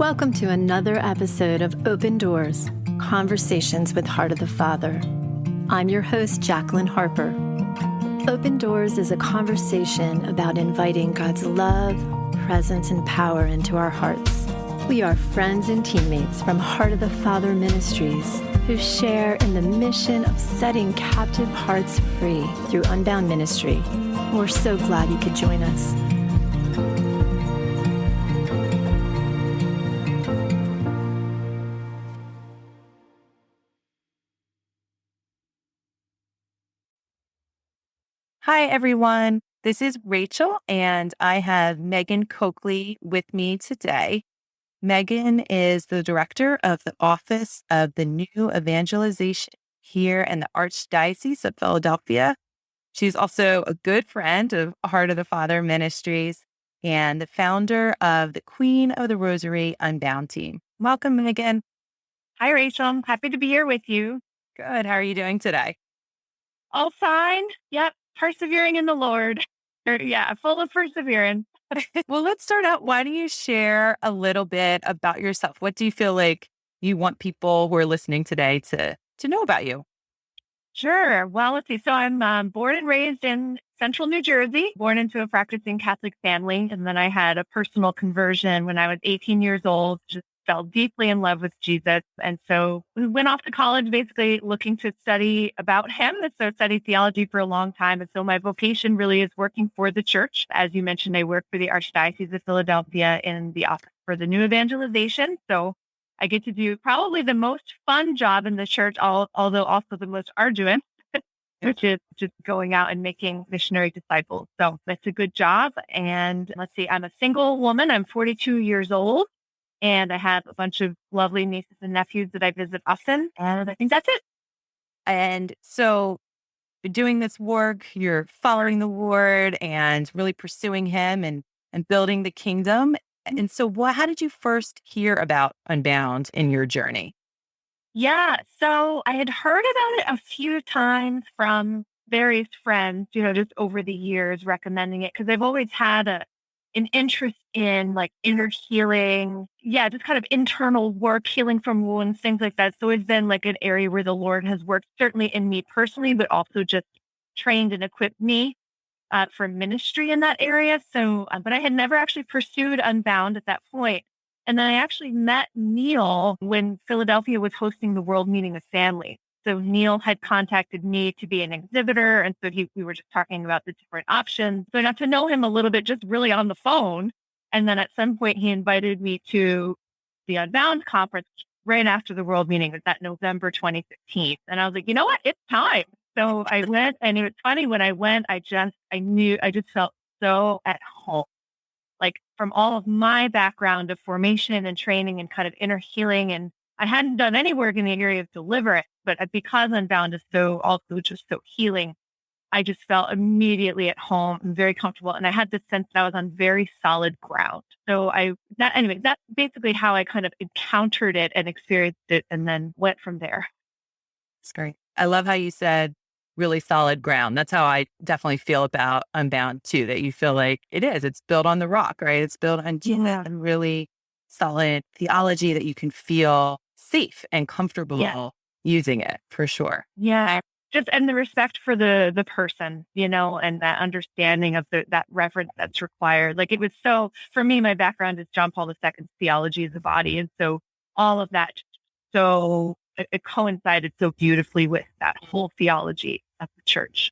Welcome to another episode of Open Doors, Conversations with Heart of the Father. I'm your host, Jacqueline Harper. Open Doors is a conversation about inviting God's love, presence, and power into our hearts. We are friends and teammates from Heart of the Father Ministries who share in the mission of setting captive hearts free through Unbound Ministry. We're so glad you could join us. Hi, everyone. This is Rachel, and I have Meghan Cokeley with me today. Meghan is the director of the Office of the New Evangelization here in the Archdiocese of Philadelphia. She's also a good friend of Heart of the Father Ministries and the founder of the Queen of the Rosary Unbound team. Welcome, Meghan. Hi, Rachel. I'm happy to be here with you. Good. How are you doing today? All fine. Yep. Persevering in the Lord. Yeah, full of perseverance. Well, let's start out. Why don't you share a little bit about yourself? What do you feel like you want people who are listening today to know about you? Sure. Well, let's see. So I'm born and raised in central New Jersey, born into a practicing Catholic family. And then I had a personal conversion when I was 18 years old, just fell deeply in love with Jesus. And so we went off to college basically looking to study about him. And so I studied theology for a long time. And so my vocation really is working for the church. As you mentioned, I work for the Archdiocese of Philadelphia in the Office for the New Evangelization. So I get to do probably the most fun job in the church, although also the most arduous, which is just going out and making missionary disciples. So that's a good job. And let's see, I'm a single woman. I'm 42 years old. And I have a bunch of lovely nieces and nephews that I visit often. And I think that's it. And so you're doing this work, you're following the Lord and really pursuing him and building the kingdom. And so how did you first hear about Unbound in your journey? Yeah. So I had heard about it a few times from various friends, just over the years recommending it because I've always had an interest in like inner healing. Yeah, just kind of internal work, healing from wounds, things like that. So it's been like an area where the Lord has worked, certainly in me personally, but also just trained and equipped me for ministry in that area. So, but I had never actually pursued Unbound at that point. And then I actually met Neil when Philadelphia was hosting the World Meeting of Families. So Neil had contacted me to be an exhibitor. And so we were just talking about the different options. So I got to know him a little bit, just really on the phone. And then at some point, he invited me to the Unbound conference right after the World Meeting. It was that November 2015. And I was like, you know what? It's time. So I went, and it was funny when I went, I just felt so at home. Like from all of my background of formation and training and kind of inner healing. And I hadn't done any work in the area of deliverance, but because Unbound is so also just so healing, I just felt immediately at home and very comfortable. And I had this sense that I was on very solid ground. So that's basically how I kind of encountered it and experienced it and then went from there. It's great. I love how you said really solid ground. That's how I definitely feel about Unbound too, that you feel like it's built on the rock, right? It's built on really solid theology that you can feel safe and comfortable using it for sure. Yeah. And the respect for the person, and that understanding of that reverence that's required. Like it was for me, my background is John Paul II's theology of the body. And so all of that, so it coincided so beautifully with that whole theology of the church.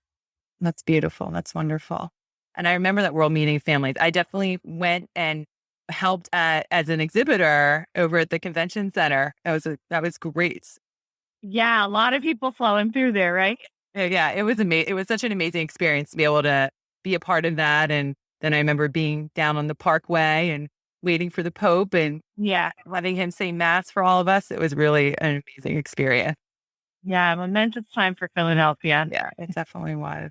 That's beautiful. That's wonderful. And I remember that World Meeting of Families. I definitely went and helped as an exhibitor over at the convention center. That was great. Yeah, a lot of people flowing through there, right? Yeah, it was amazing. It was such an amazing experience to be able to be a part of that. And then I remember being down on the Parkway and waiting for the Pope and letting him say Mass for all of us. It was really an amazing experience. Yeah, momentous time for Philadelphia. Yeah, it definitely was.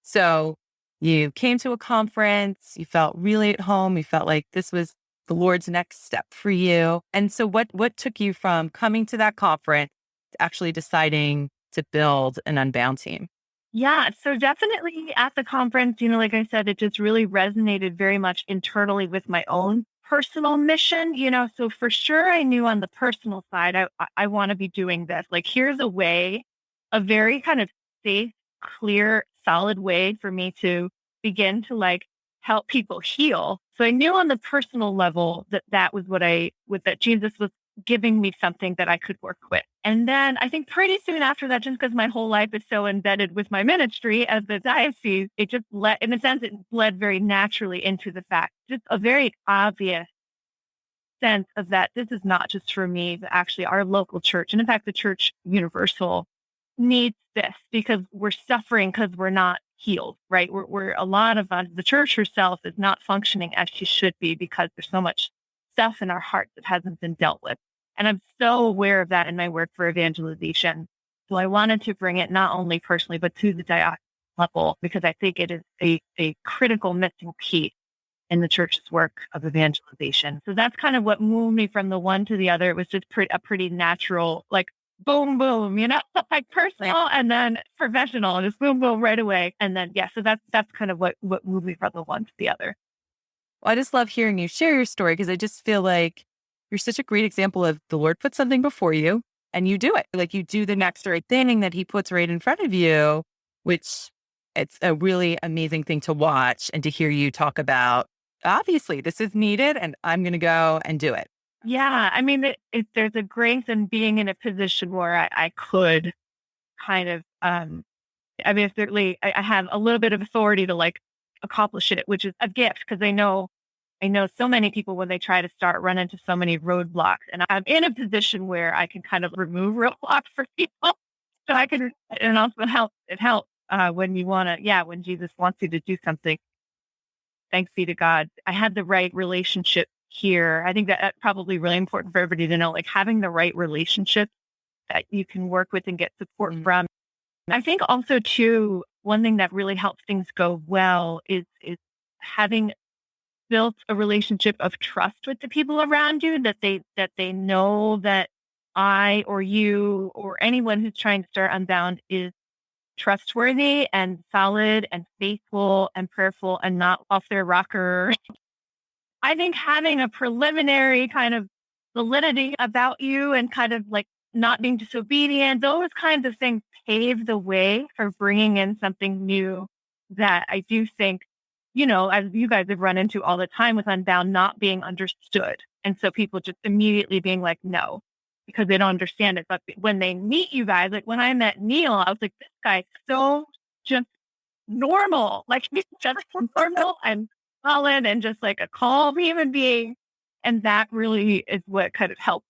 So you came to a conference, you felt really at home, you felt like this was the Lord's next step for you. And so what took you from coming to that conference to actually deciding to build an Unbound team? Yeah, so definitely at the conference, like I said, it just really resonated very much internally with my own personal mission, so for sure I knew on the personal side, I want to be doing this. Like, here's a very kind of safe, clear, solid way for me to begin to like help people heal. So I knew on the personal level that was that Jesus was giving me something that I could work with. And then I think pretty soon after that, just because my whole life is so embedded with my ministry as the diocese, it just in a sense, it bled very naturally into the fact, just a very obvious sense of that this is not just for me, but actually our local church. And in fact, the church universal needs this because we're suffering because we're not healed, right? We're a lot of us, the church herself is not functioning as she should be because there's so much stuff in our hearts that hasn't been dealt with. And I'm so aware of that in my work for evangelization. So I wanted to bring it not only personally, but to the diocesan level, because I think it is a critical missing piece in the church's work of evangelization. So that's kind of what moved me from the one to the other. It was just a pretty natural, like, boom, boom, like personal and then professional, just boom, boom right away. And then, yeah, so that's kind of what moved me from the one to the other. Well, I just love hearing you share your story because I just feel like you're such a great example of the Lord puts something before you and you do it. Like you do the next right thing that he puts right in front of you, which it's a really amazing thing to watch and to hear you talk about. Obviously, this is needed and I'm going to go and do it. Yeah. I mean, there's a grace in being in a position where I could kind of, I mean, certainly I have a little bit of authority to like accomplish it, which is a gift because I know so many people when they try to start run into so many roadblocks, and I'm in a position where I can kind of remove roadblocks for people. So I can, and also it helps when you want to, when Jesus wants you to do something. Thanks be to God. I had the right relationship here. I think that's probably really important for everybody to know, like having the right relationship that you can work with and get support from. I think also too, one thing that really helps things go well is having built a relationship of trust with the people around you, that they know that I or you or anyone who's trying to start Unbound is trustworthy and solid and faithful and prayerful and not off their rocker. I think having a preliminary kind of validity about you and kind of like not being disobedient, those kinds of things pave the way for bringing in something new that I do think, as you guys have run into all the time with Unbound not being understood. And so people just immediately being like, no, because they don't understand it. But when they meet you guys, like when I met Neil, I was like, this guy's so just normal. Like he's just normal and solid and just like a calm human being. And that really is what kind of helped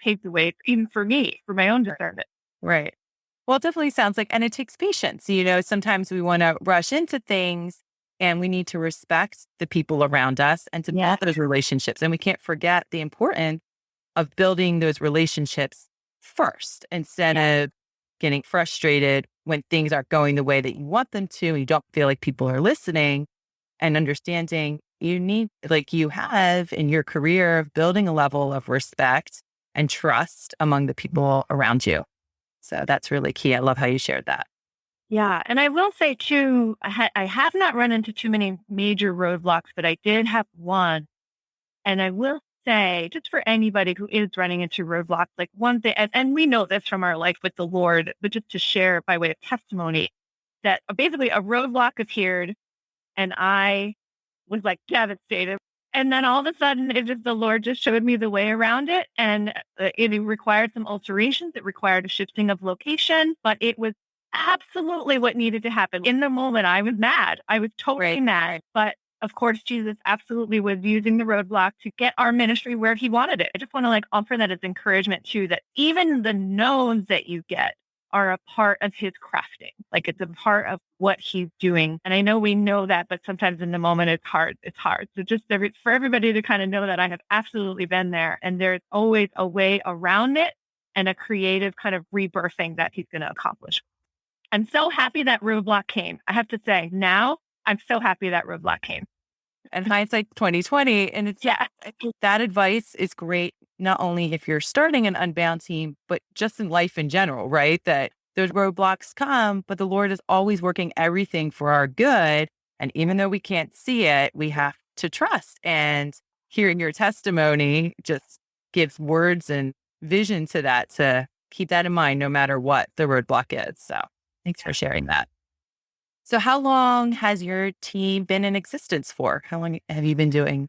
pave the way, even for me, for my own discernment. Right. Well, it definitely sounds like, and it takes patience. Sometimes we want to rush into things and we need to respect the people around us and to build those relationships. And we can't forget the importance of building those relationships first instead of getting frustrated when things aren't going the way that you want them to and you don't feel like people are listening and understanding. You need, like you have in your career, of building a level of respect and trust among the people around you. So that's really key. I love how you shared that. Yeah. And I will say too, I have not run into too many major roadblocks, but I did have one. And I will say, just for anybody who is running into roadblocks, like one thing, and we know this from our life with the Lord, but just to share by way of testimony, that basically a roadblock appeared and I was like devastated. And then all of a sudden, the Lord just showed me the way around it. And it required some alterations. It required a shifting of location, but it was absolutely what needed to happen. In the moment, I was mad. I was totally mad. But of course, Jesus absolutely was using the roadblock to get our ministry where he wanted it. I just want to offer that as encouragement too, that even the no's that you get are a part of his crafting. Like it's a part of what he's doing. And I know we know that, but sometimes in the moment it's hard. It's hard. So just for everybody to kind of know that I have absolutely been there and there's always a way around it and a creative kind of rebirthing that he's going to accomplish. I'm so happy that roadblock came. I have to say now I'm so happy that roadblock came. And hindsight 2020. And it's, I think that advice is great, not only if you're starting an Unbound team, but just in life in general, right? That those roadblocks come, but the Lord is always working everything for our good. And even though we can't see it, we have to trust. And hearing your testimony just gives words and vision to that, to keep that in mind no matter what the roadblock is. So thanks for sharing that. So how long has your team been in existence for? How long have you been doing?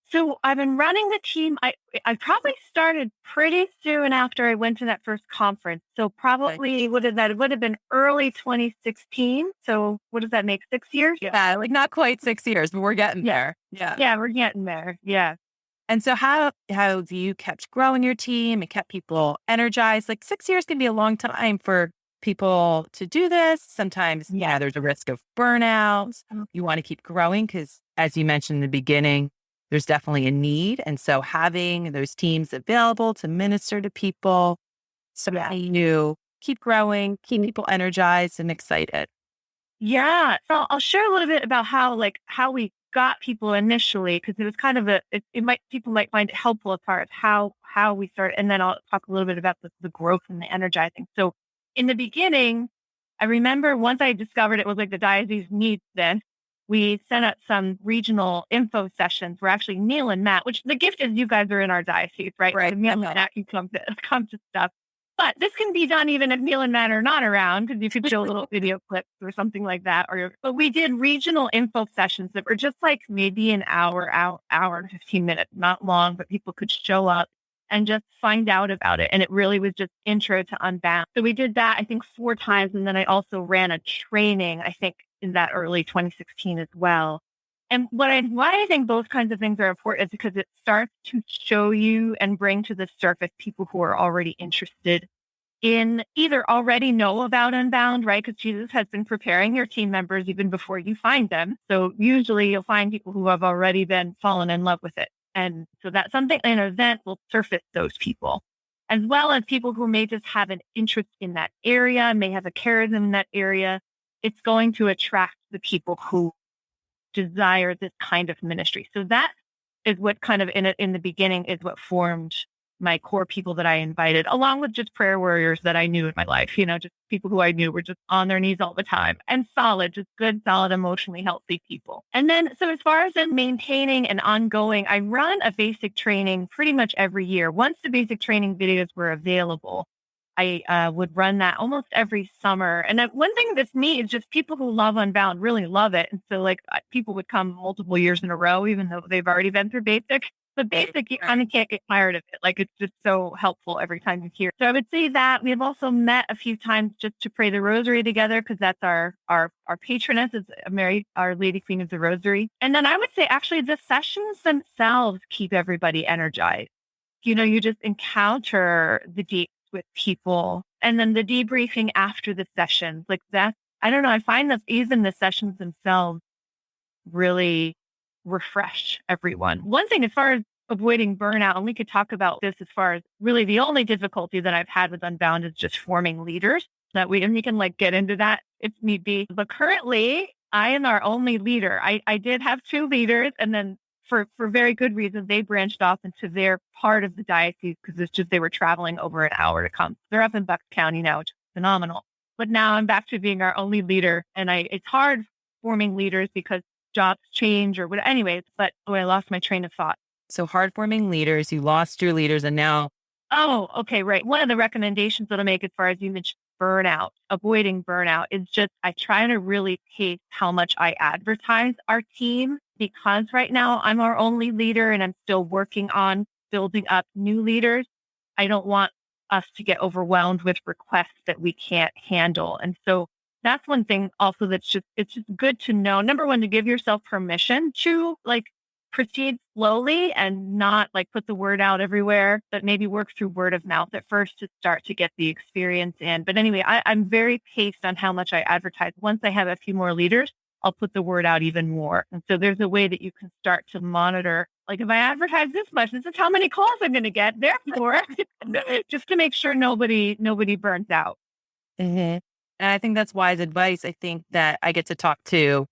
So I've been running the team. I probably started pretty soon after I went to that first conference. So Like, probably what is that? It would have been early 2016. So what does that make? 6 years? yeah, like not quite 6 years, but we're getting Yeah. there. Yeah. Yeah, we're getting there. Yeah. And so how have you kept growing your team and kept people energized? Like 6 years can be a long time for people to do this. Sometimes, yeah, there's a risk of burnout. You want to keep growing because, as you mentioned in the beginning, there's definitely a need. And so having those teams available to minister to people, so that you keep growing, keep people energized and excited. Yeah. So I'll share a little bit about how we got people initially, because it was kind of people might find it helpful as far as how we started. And then I'll talk a little bit about the growth and the energizing. So in the beginning, I remember once I discovered it was like the diocese needs this, we sent out some regional info sessions where actually Neil and Matt, which the gift is you guys are in our diocese, right? Right. So Neil and Matt can come to stuff. But this can be done even if Neil and Matt are not around, because you could show little video clips or something like that. But we did regional info sessions that were just like maybe an hour and 15 minutes, not long, but people could show up and just find out about it. And it really was just intro to Unbound. So we did that, I think, 4 times. And then I also ran a training, I think, in that early 2016 as well. And why I think those kinds of things are important is because it starts to show you and bring to the surface people who are already interested in either already know about Unbound, right? Because Jesus has been preparing your team members even before you find them. So usually you'll find people who have already been fallen in love with it. And so that's something, an event will surface those people, as well as people who may just have an interest in that area, may have a charism in that area. It's going to attract the people who desire this kind of ministry. So that is what kind of in the beginning is what formed my core people that I invited, along with just prayer warriors that I knew in my life, just people who I knew were just on their knees all the time and solid, just good, solid, emotionally healthy people. And then, so as far as then maintaining and ongoing, I run a basic training pretty much every year. Once the basic training videos were available, I would run that almost every summer. And one thing that's neat is just people who love Unbound really love it. And so people would come multiple years in a row, even though they've already been through basic. But basic, you kind of can't get tired of it. Like, it's just so helpful every time you hear. So I would say that we have also met a few times just to pray the rosary together, because that's our patroness is Mary, Our Lady Queen of the Rosary. And then I would say actually the sessions themselves keep everybody energized. You just encounter the deep with people, and then the debriefing after the sessions, like that. I don't know. I find that even the sessions themselves really refresh everyone. One thing as far as avoiding burnout, and we could talk about this as far as really the only difficulty that I've had with Unbound is just forming leaders and we can get into that if need be. But currently I am our only leader. I did have 2 leaders, and then for very good reason, they branched off into their part of the diocese because it's just they were traveling over an hour to come. They're up in Bucks County now, which is phenomenal. But now I'm back to being our only leader, and it's hard forming leaders because jobs change or what. Anyways, but I lost my train of thought. So hard forming leaders, you lost your leaders, and now. Oh, okay, right. One of the recommendations that I make as far as you mentioned burnout, avoiding burnout, is just I try to really pace how much I advertise our team, because right now I'm our only leader and I'm still working on building up new leaders. I don't want us to get overwhelmed with requests that we can't handle. And so that's one thing also it's just good to know. Number one, to give yourself permission to proceed slowly and not put the word out everywhere, but maybe work through word of mouth at first to start to get the experience in. But anyway, I'm very paced on how much I advertise. Once I have a few more leaders, I'll put the word out even more. And so there's a way that you can start to monitor, if I advertise this much, this is how many calls I'm going to get. Therefore, just to make sure nobody burns out. Mm-hmm. And I think that's wise advice. I think that I get to talk to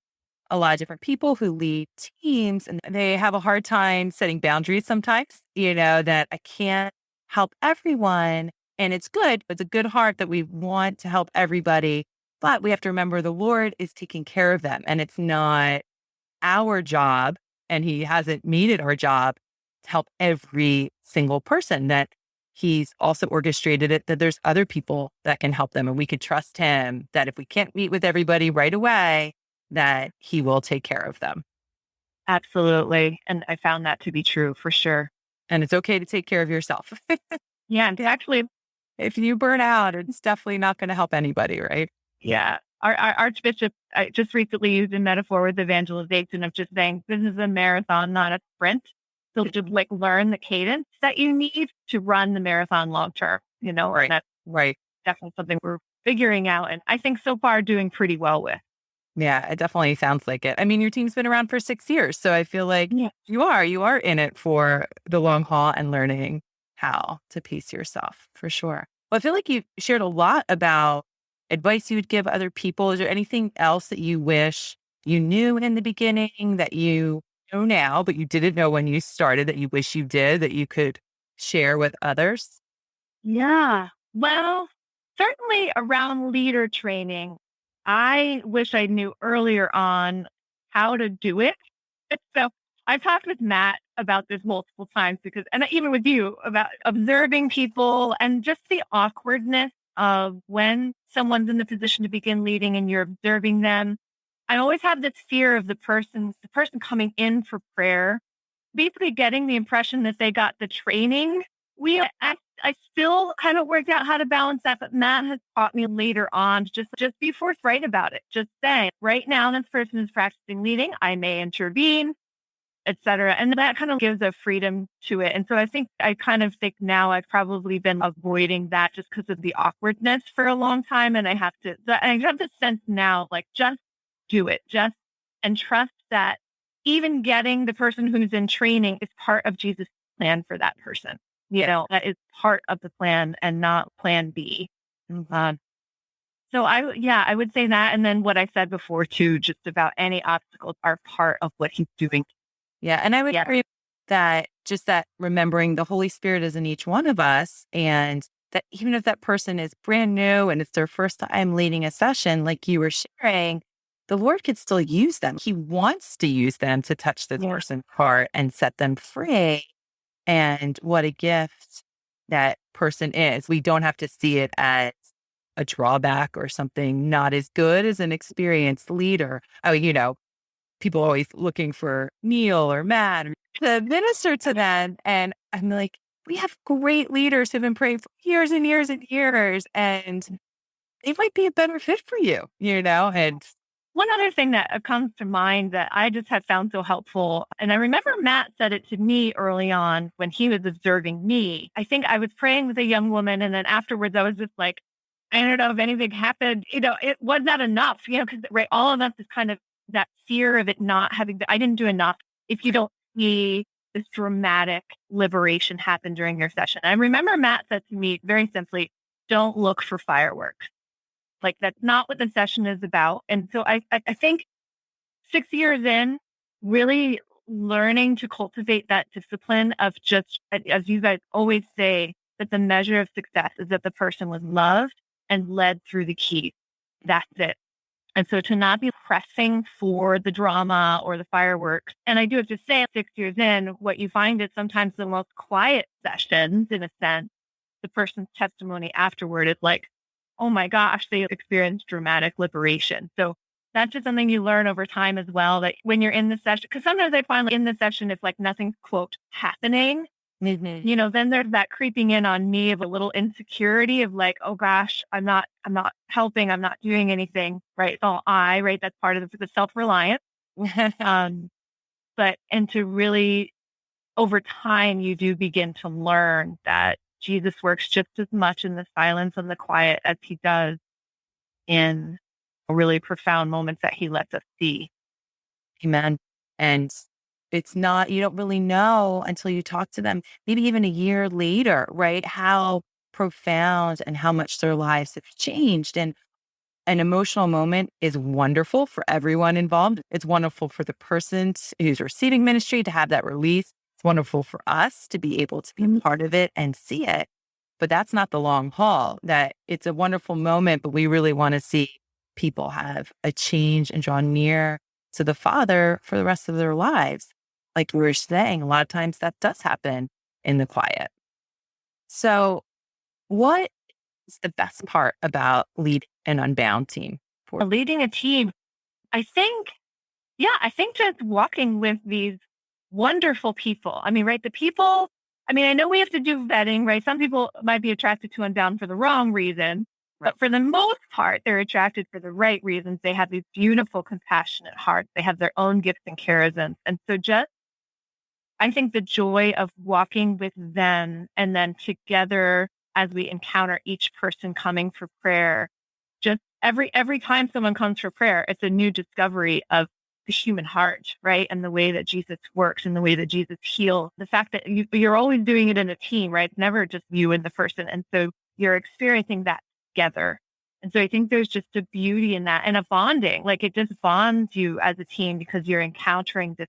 a lot of different people who lead teams, and they have a hard time setting boundaries sometimes, that I can't help everyone. And it's good. It's a good heart that we want to help everybody, but we have to remember the Lord is taking care of them. And it's not our job and he hasn't made it our job to help every single person, that he's also orchestrated it, that there's other people that can help them. And we could trust him that if we can't meet with everybody right away, that he will take care of them. Absolutely. And I found that to be true for sure. And it's okay to take care of yourself. Yeah. And actually, If you burn out, it's definitely not going to help anybody, right? yeah. Our Archbishop just recently used a metaphor with evangelization of just saying this is a marathon, not a sprint. So to like learn the cadence that you need to run the marathon long term, Right. and that's Right. definitely something we're figuring out. And I think so far doing pretty well with. Yeah, it definitely sounds like it. I mean, your team's been around for 6 years, so I feel like Yeah. you are in it for the long haul and learning how to pace yourself for sure. Well, I feel like you shared a lot about advice you would give other people. Is there anything else that you wish you knew in the beginning that you know now, but you didn't know when you started, that you wish you did, that you could share with others? Yeah. Well, certainly around leader training, I wish I knew earlier on how to do it. So I've talked with Matt about this multiple times and even with you about observing people and just the awkwardness of when someone's in the position to begin leading and you're observing them. I always have this fear of the person coming in for prayer, basically getting the impression that they got the training. I still haven't worked out how to balance that, but Matt has taught me later on to just be forthright about it. Just say, right now, this person is practicing leading. I may intervene, etc. And that kind of gives a freedom to it. And so I kind of think now I've probably been avoiding that just because of the awkwardness for a long time. And I have the sense now, like, just do it, and trust that even getting the person who's in training is part of Jesus' plan for that person. That is part of the plan and not plan B. Mhm. So I would say that. And then what I said before too, just about any obstacles are part of what he's doing. Yeah. And I would agree that just that remembering the Holy Spirit is in each one of us, and that even if that person is brand new and it's their first time leading a session, like you were sharing, the Lord could still use them. He wants to use them to touch this person's heart and set them free. And what a gift that person is. We don't have to see it as a drawback or something not as good as an experienced leader. Oh, people always looking for Neil or Matt to minister to them. And I'm like, we have great leaders who've been praying for years and years and years, and they might be a better fit for you, and One other thing that comes to mind that I just have found so helpful, and I remember Matt said it to me early on when he was observing me. I think I was praying with a young woman, and then afterwards I was just like, I don't know if anything happened. It was not enough, because right, all of us is kind of that fear of it not having, I didn't do enough if you don't see this dramatic liberation happen during your session. I remember Matt said to me very simply, don't look for fireworks. Like, that's not what the session is about. And so I think 6 years in, really learning to cultivate that discipline of just, as you guys always say, that the measure of success is that the person was loved and led through the keys. That's it. And so to not be pressing for the drama or the fireworks. And I do have to say, 6 years in, what you find is sometimes the most quiet sessions, in a sense, the person's testimony afterward is like, oh my gosh, they experienced dramatic liberation. So that's just something you learn over time as well, that when you're in the session, because sometimes I find, like, in the session, if like nothing's quote happening, then there's that creeping in on me of a little insecurity of like, oh gosh, I'm not helping. I'm not doing anything. Right. It's all right. That's part of the self-reliance. And to really, over time, you do begin to learn that Jesus works just as much in the silence and the quiet as he does in really profound moments that he lets us see. Amen. And it's not, you don't really know until you talk to them, maybe even a year later, right? How profound and how much their lives have changed. And an emotional moment is wonderful for everyone involved. It's wonderful for the person who's receiving ministry to have that release. It's wonderful for us to be able to be a part of it and see it. But that's not the long haul. That it's a wonderful moment, but we really want to see people have a change and draw near to the Father for the rest of their lives. like we were saying, a lot of times that does happen in the quiet. So what is the best part about leading an Unbound team? Leading a team, I think, I think just walking with these wonderful people. I mean, right? The people, I mean, I know we have to do vetting, right? Some people might be attracted to Unbound for the wrong reason, but for the most part, they're attracted for the right reasons. They have these beautiful, compassionate hearts. They have their own gifts and charisms. And so just, I think the joy of walking with them and then together as we encounter each person coming for prayer, just every time someone comes for prayer, it's a new discovery of the human heart, right? And the way that Jesus works and the way that Jesus heals. The fact that you're always doing it in a team, right? It's never just you and the person. And so you're experiencing that together. And so I think there's just a beauty in that and a bonding. Like it just bonds you as a team because you're encountering this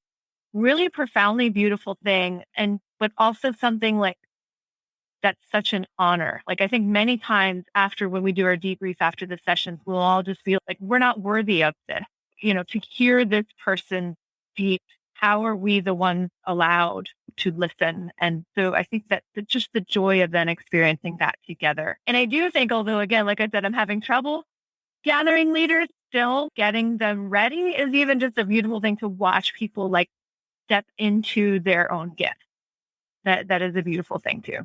really profoundly beautiful thing. But also something like that's such an honor. Like I think many times after when we do our debrief after the sessions, we'll all just feel like we're not worthy of this. To hear this person speak, how are we the ones allowed to listen? And so I think that just the joy of then experiencing that together. And I do think, although again, like I said, I'm having trouble gathering leaders, still getting them ready is even just a beautiful thing to watch people like step into their own gift. That is a beautiful thing too.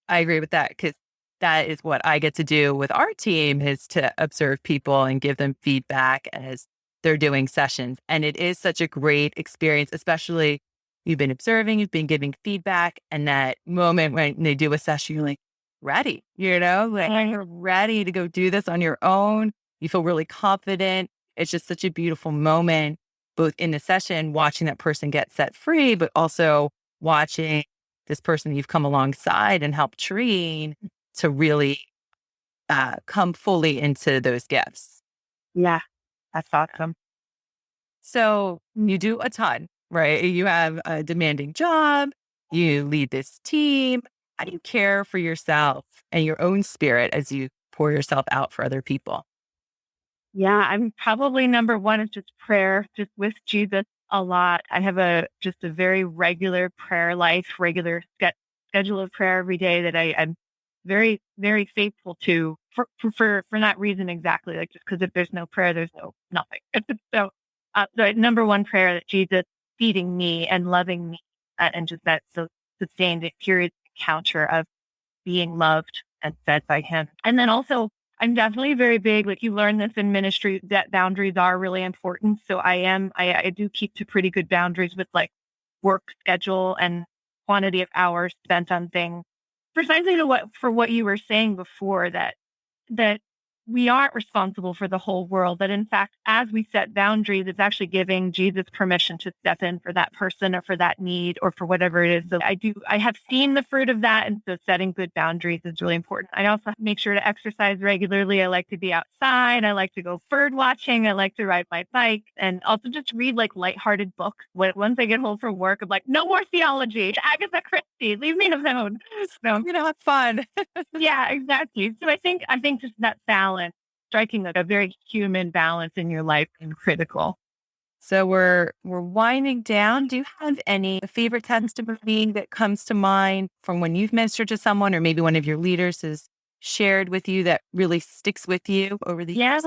I agree with that because that is what I get to do with our team is to observe people and give them feedback as they're doing sessions. And it is such a great experience, especially you've been observing, you've been giving feedback, and that moment when they do a session, you're like, ready, like you're ready to go do this on your own. You feel really confident. It's just such a beautiful moment, both in the session, watching that person get set free, but also watching this person you've come alongside and helped train to really come fully into those gifts. Yeah, that's awesome. So you do a ton, right? You have a demanding job. You lead this team. How do you care for yourself and your own spirit as you pour yourself out for other people? Yeah, I'm probably number one is just prayer, just with Jesus a lot. I have just a very regular prayer life, regular schedule of prayer every day that I'm very, very faithful to for that reason exactly. Like just because if there's no prayer, there's nothing. So, the number one prayer that Jesus feeding me and loving me, and just that so sustained period encounter of being loved and fed by Him, and then also I'm definitely very big, like you learn this in ministry, that boundaries are really important. So I do keep to pretty good boundaries with like work schedule and quantity of hours spent on things. Precisely for what you were saying before, that we aren't responsible for the whole world. That in fact, as we set boundaries, it's actually giving Jesus permission to step in for that person or for that need or for whatever it is. So I have seen the fruit of that. And so setting good boundaries is really important. I also make sure to exercise regularly. I like to be outside. I like to go bird watching. I like to ride my bike and also just read like lighthearted books. Once I get home from work, I'm like, no more theology. Agatha Christie, leave me alone. So, Have fun. yeah, exactly. So I think just that balance, striking a very human balance in your life is critical. So we're winding down. Do you have any favorite testimony that comes to mind from when you've ministered to someone, or maybe one of your leaders has shared with you that really sticks with you over the years?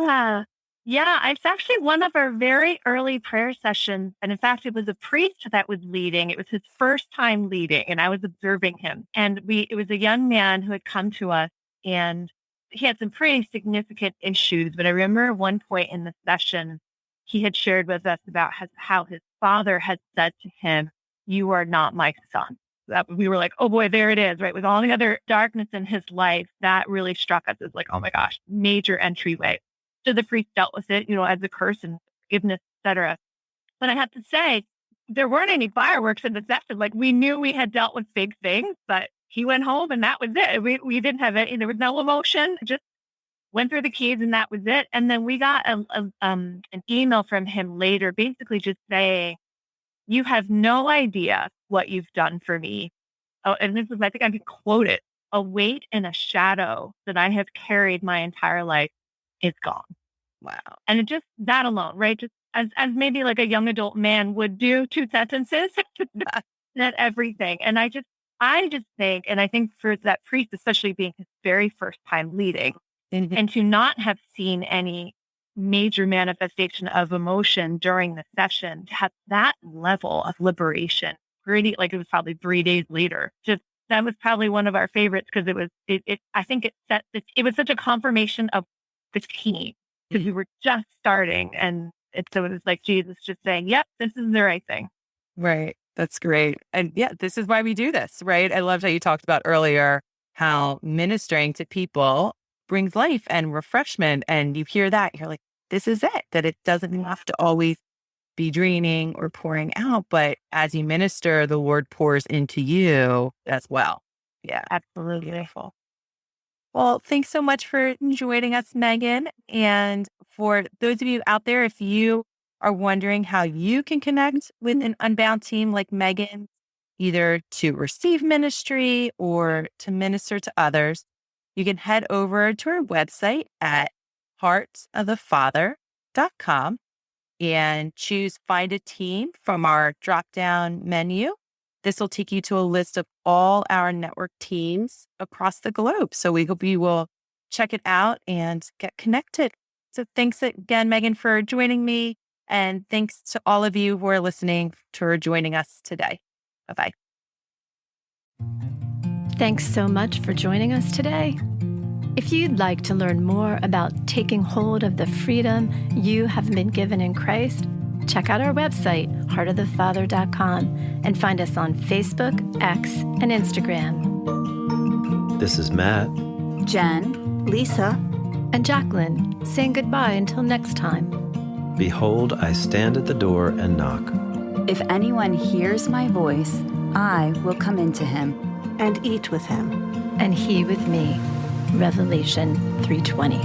Yeah, it's actually one of our very early prayer sessions. And in fact, it was a priest that was leading. It was his first time leading, and I was observing him. And it was a young man who had come to us, and he had some pretty significant issues. But I remember at one point in the session, he had shared with us about how his father had said to him, "You are not my son." That we were like, oh boy, there it is, right? With all the other darkness in his life, that really struck us as like, oh my gosh, major entryway. So the priest dealt with it, as a curse and forgiveness, etc. But I have to say, there weren't any fireworks in the session. Like we knew we had dealt with big things, but he went home and that was it. We didn't have any, there was no emotion, just went through the keys and that was it. And then we got an email from him later, basically just saying, you have no idea what you've done for me. Oh, and this is, I think I can quote it. A weight and a shadow that I have carried my entire life is gone. Wow. And it just, that alone, right? Just as maybe like a young adult man would do, 2 sentences, not everything. And I just think, and I think for that priest, especially being his very first time leading, Mhm. and to not have seen any major manifestation of emotion during the session, to have that level of liberation, pretty, like it was probably 3 days later. Just, that was probably one of our favorites because I think it was such a confirmation of the team because we were just starting, and so it was like Jesus just saying, "Yep, this is the right thing." Right. That's great. And yeah, this is why we do this, right? I loved how you talked about earlier how ministering to people brings life and refreshment. And you hear that, you're like, this is it, that it doesn't have to always be draining or pouring out. But as you minister, the Lord pours into you as well. Yeah. Absolutely. Beautiful. Well, thanks so much for joining us, Meghan. And for those of you out there, if you are wondering how you can connect with an Unbound team like Meghan, either to receive ministry or to minister to others, you can head over to our website at heartsofthefather.com and choose Find a Team from our drop-down menu. This will take you to a list of all our network teams across the globe. So we hope you will check it out and get connected. So thanks again, Meghan, for joining me. And thanks to all of you who are listening for joining us today. Bye-bye. Thanks so much for joining us today. If you'd like to learn more about taking hold of the freedom you have been given in Christ, check out our website, heartofthefather.com, and find us on Facebook, X, and Instagram. This is Matt, Jen, Lisa, And Jacqueline, saying goodbye until next time. behold, I stand at the door and knock. if anyone hears my voice, I will come into him. and eat with him. And he with me. Revelation 3:20.